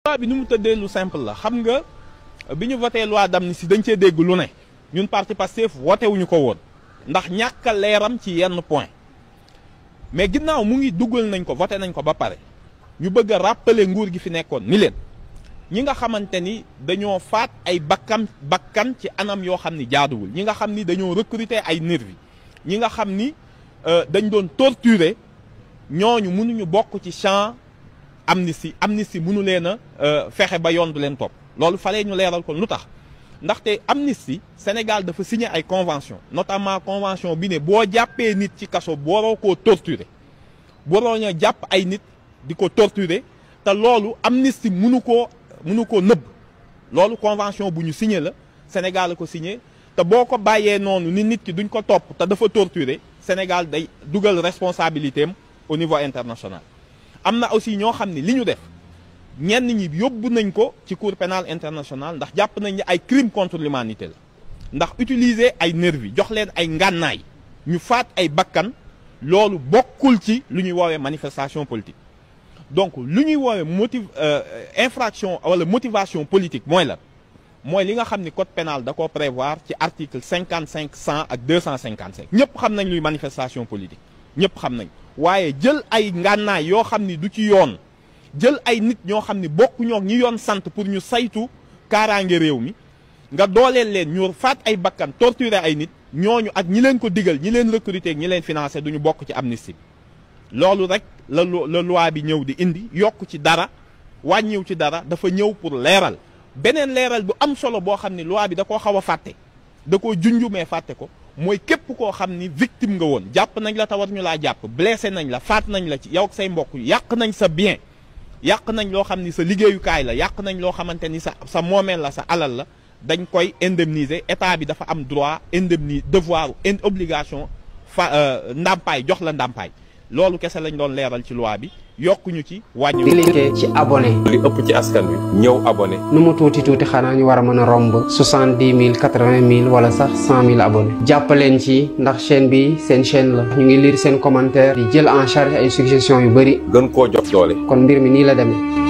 loi bi ni mu tëddee lu simple la xam nga bi ñu voté loi d'amnistie dañ cee dégg lu ne ñun parti Pastef voté wuñu ko woon ndax ñàkk a leeram ci yenn point mais ginnaaw mu ngi dugal nañ ko voté nañ ko ba pare ñu bëgg a rappeler nguur gi fi nekkoon ni leen ñi nga xamante ni dañoo faat ay bakkan ci anam yoo xam ni jaaduwul ñi nga xam ni dañoo recruter ay nervi ñi nga xam ni dañ doon torturer ñooñu mënuñu bokk ci champ amnistie mënu leen a fexe ba yoon du leen topp loolu falee ñu leeral ko lu tax ndaxte amnistie Sénégal dafa signé ay convention notamment convention bi ne boo jàppee nit ci kaso waroo koo torturer waroo ñoo jàpp ay nit di ko torturer te loolu amnistie mënu koo nëbb loolu convention bu ñu signé la Sénégal la ko signé te boo ko bàyyee noonu ni nit ki duñ ko topp te dafa torturer Sénégal day dugal responsabilité am au niveau international. am na aussi ñoo xam ne li ñu def ñenn ñi yóbbu nañ ko ci cour pénale internationale ndax jàpp nañ ne ay crime contre l'humanité la ndax utiliser ay nervi jox leen ay ngànnaay ñu faat ay bakkan loolu bokkul ci lu ñuy woowee manifestation politique. donc lu ñuy woowee infraction wala motivation politique mooy la mooy li nga xam ni code pénal da ko prévoir ci article 55 100 ak 255 ñëpp xam nañ luy manifestation politique ñëpp xam nañ waaye jël ay ngànnaay yoo xam ni du ci yoon jël ay nit ñoo xam ni bokkuñoo ñi yoon sant pour ñu saytu kaaraange réew mi nga dooleel leen ñu faat ay bakkan torturer ay nit ñooñu ak ñi leen ko digal ñi leen recruter ak ñi leen financer duñu bokk ci amnistie bi loolu rek la loi bi ñëw di indi yokk ci dara wàññiw ci dara dafa ñëw pour leeral beneen leeral bu am solo boo xam ni loi bi da koo xaw a fàtte da koo junju mais fàtte ko mooy képp koo xam ni victime nga woon jàpp nañ la tawar ñu laa jàpp blessé nañ la faat nañ la ci yow ak say mbokk yàq nañ sa bien yàq nañ loo xam ni sa liggéeyukaay la yàq nañ loo xamante ni sa moomeel la sa alal la dañ koy indemniser état bi dafa am droit devoir obligation ndàmpaay jox la ndàmpaay loolu kese lañ doon leeral ci loi bi yokkuñu ci wàññi. cliquer ci abonné. li ëpp ci askan wi ñëw abonné. nu mu tuuti xanaa ñu war a mën a romb 70 000 80 000 wala sax 100 000 abonnés. jàppaleen ci ndax chaîne bi seen chaîne la. ñu ngi lire seen commentaire di jël en charge ay suggestions yu bëri. gën koo jox doole. kon mbir mi nii la demee.